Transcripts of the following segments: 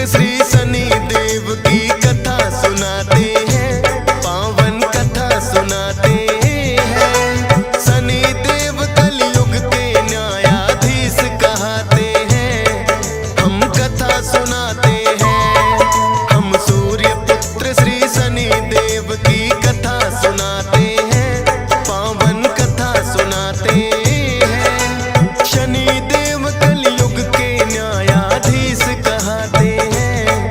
पुत्र श्री शनि देव की कथा सुनाते हैं, पावन कथा सुनाते हैं। शनि देव कलयुग के न्यायाधीश कहते हैं, हम कथा सुनाते हैं। हम सूर्य पुत्र श्री शनि देव की कथा सुनाते हैं, पावन कथा सुनाते हैं। शनि देव कलयुग के न्यायाधीश कहते हैं,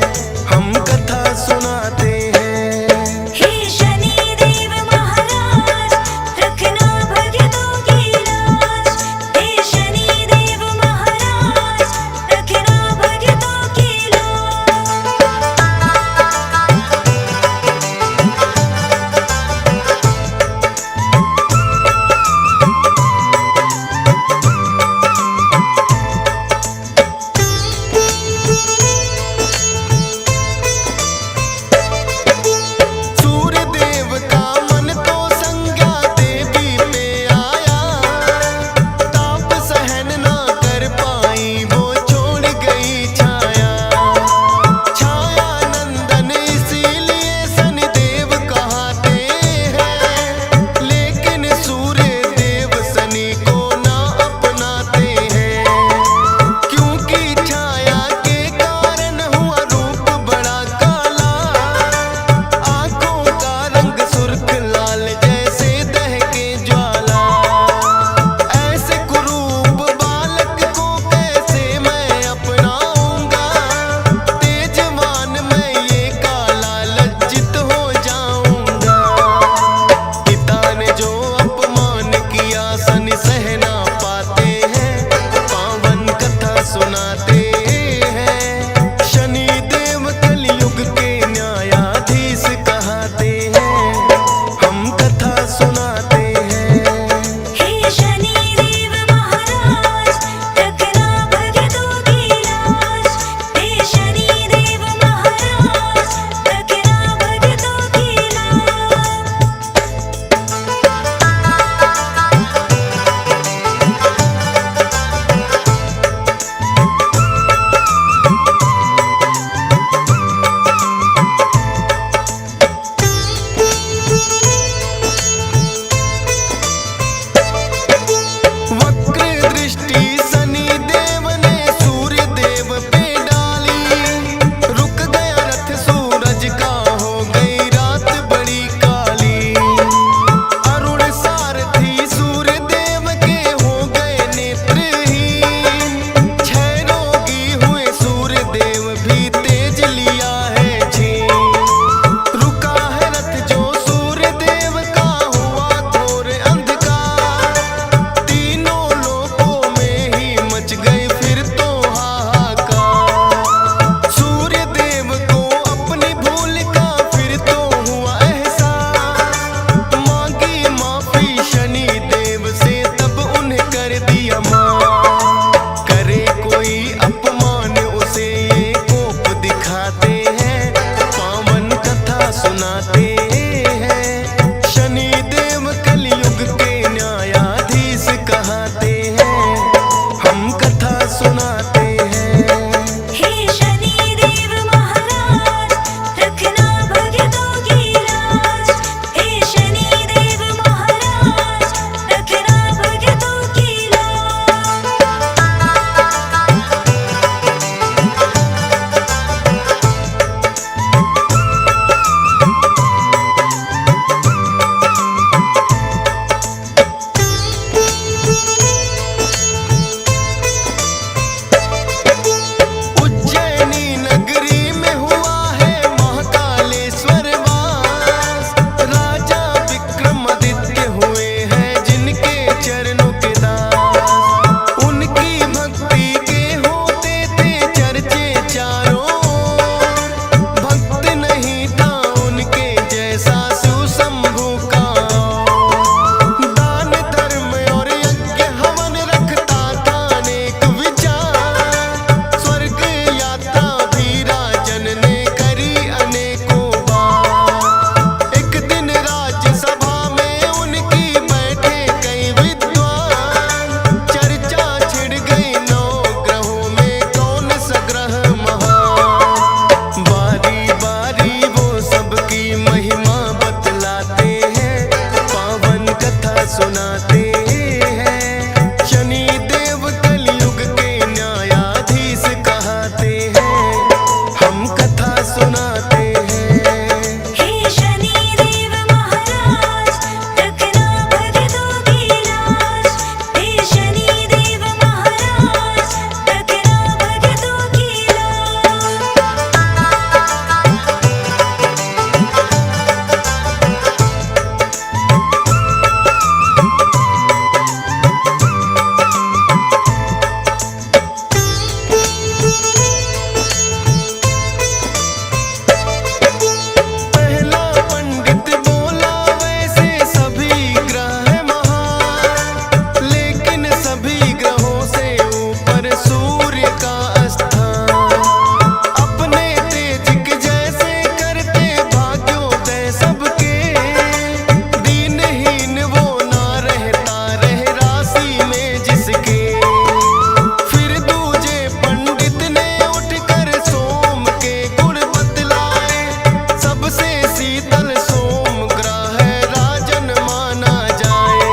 सुनाते हैं। शनि देव कलयुग के न्यायाधीश कहते हैं, हम कथा सुनाते हैं। हे शनि देव महाराज, रखना भक्तों की लाज। हे शनि देव महाराज, रखना भक्तों की लाज। पहला पंडित बोला वैसे सभी ग्रह महान, लेकिन सभी ग्रहों से ऊपर सूर्य का स्थान। अपने तेज के जैसे करते भाग्योदय सबके, दीनहीन वो ना रहता रह राशि में जिसके। फिर दूजे पंडित ने उठकर सोम के गुण बतलाए, सबसे शीतल सोम ग्रह राजन माना जाए।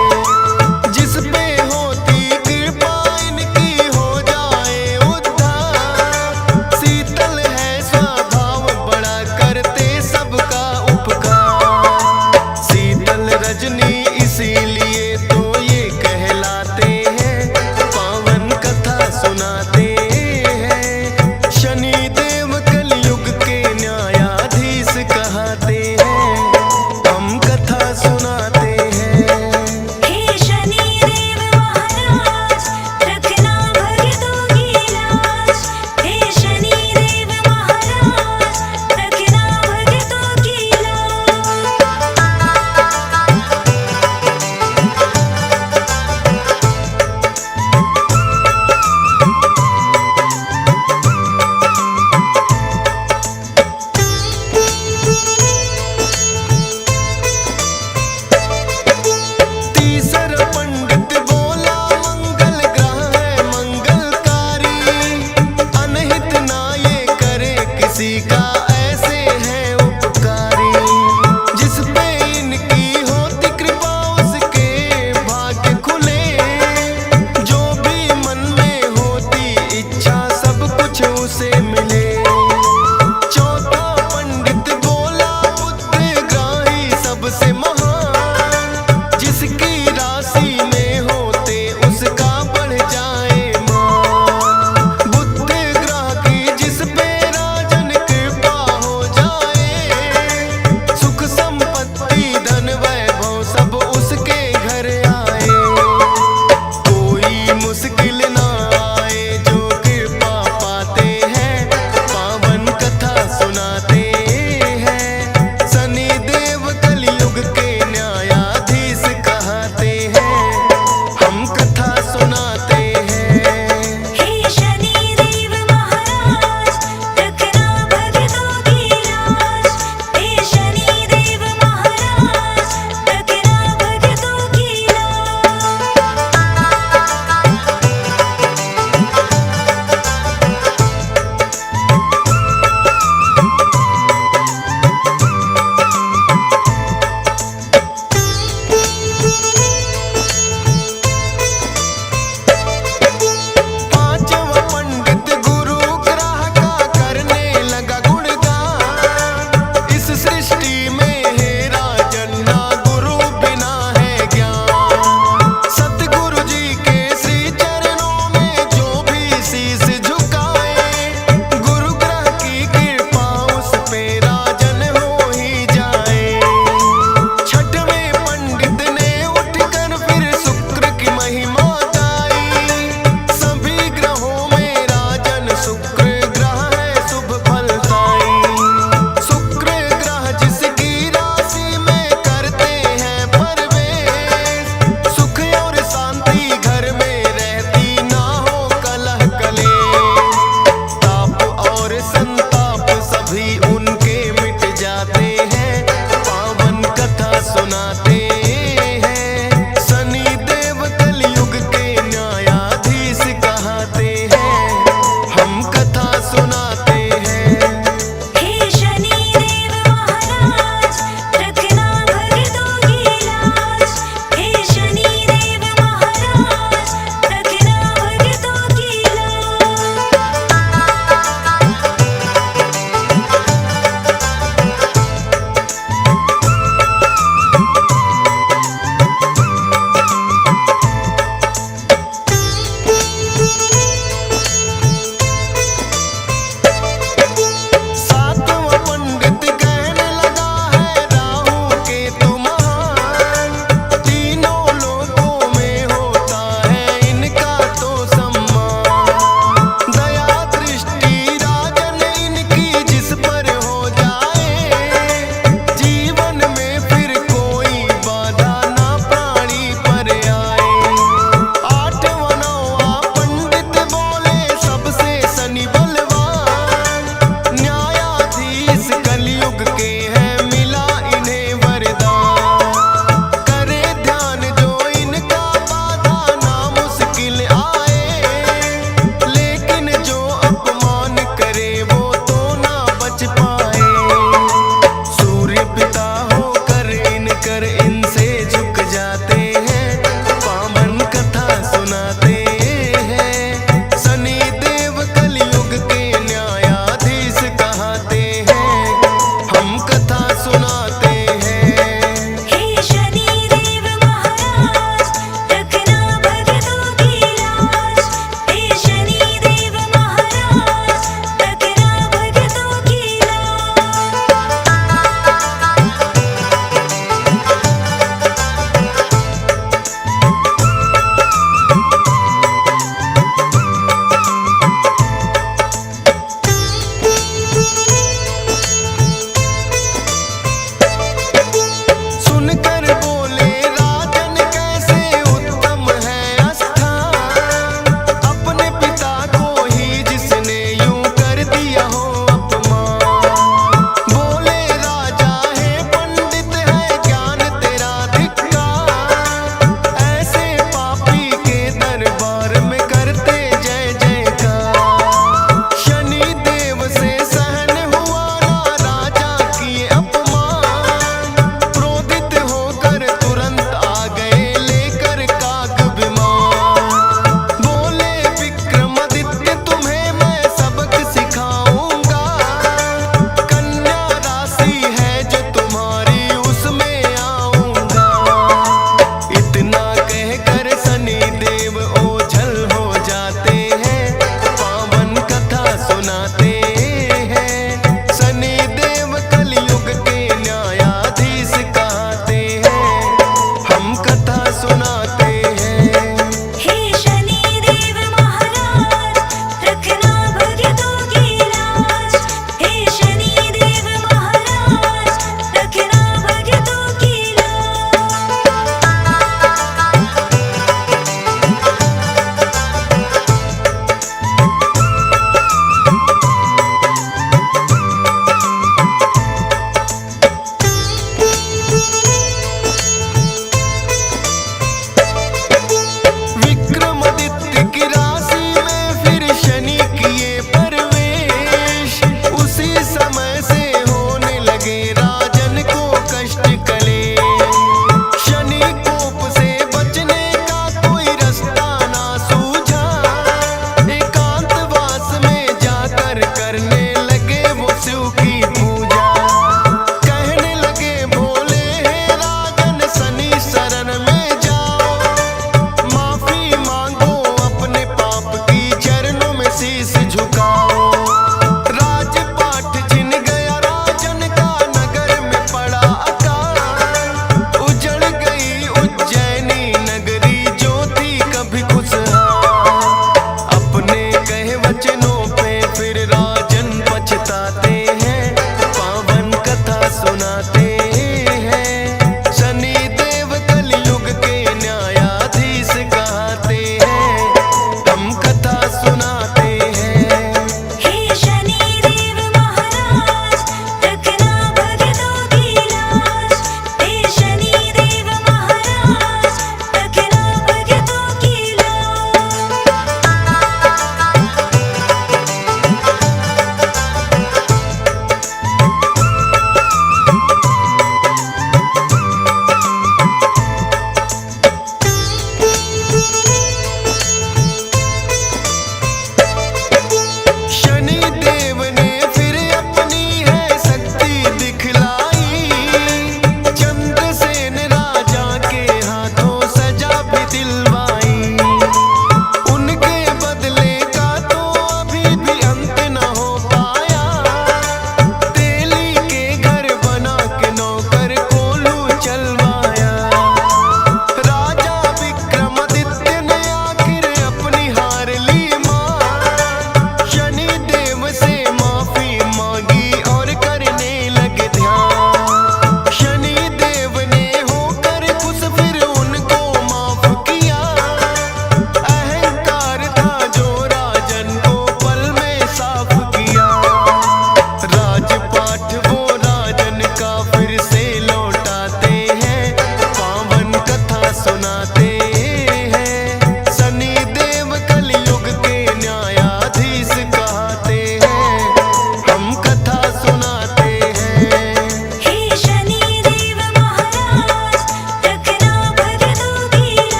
जिस पे होती कृपा इनकी हो जाए उद्धार। शीतल है स्वभाव बड़ा करते सबका उपकार। शीतल रजनी इसीलिए तो ये कहलाते हैं, पावन कथा सुनाते हैं। शनि देव कलयुग के न्यायाधीश कहते हैं, हम कथा सुनाते हैं। हे शनि देव महाराज, रखना भक्तों की लाज। हे शनि देव महाराज, रखना भक्तों की लाज। तीसरा पंडित बोला मंगल ग्रह है मंगलकारी, अनहित ना ये करे किसी का, ऐसे है उपकारी। जिस पे इनकी होती कृपा उसके भाग्य खुले, जो भी मन में होती इच्छा सब कुछ उसे मिले। चौथा पंडित बोला बुद्धग्राही सबसे महान, जिसकी राशि में होते उसका बढ़ जाए मान। बुद्ध ग्रह की जिस पे राजन कृपा हो जाए, सुख संपत्ति धन वैभव सब उसके घर आए। कोई मुश्किल ना आए जो कृपा पाते हैं, पावन कथा सुनाते हैं। शनि देव कलयुग के न्यायाधीश कहते हैं, हम कथा सुनाते हैं। हे शनि देव महाराज, रखना भक्तों की लाज। हे शनि देव महाराज, रखना भक्तों की लाज। पांचवा पंडित गुरु ग्रह का करने लगा गुणगान। इस सृष्टि में है राजन ना गुरु बिना है ज्ञान। सतगुरु जी के श्री चरणों में जो भी शीश झुकाए, गुरु ग्रह की कृपा उस पे राजन हो ही जाए। छठवें पंडित ने उठकर फिर शुक्र की महिमा गाई। सभी ग्रहों में राजन शुक्र ग्रह है शुभ फलदाई। शुक्र ग्रह जिसकी राशि में करते हैं प्रवेश, सुख और शांति घर में रहती ना हो कलह कलेश। ताप और संताप सभी उनके मिट जाते हैं, पावन कथा सुनाते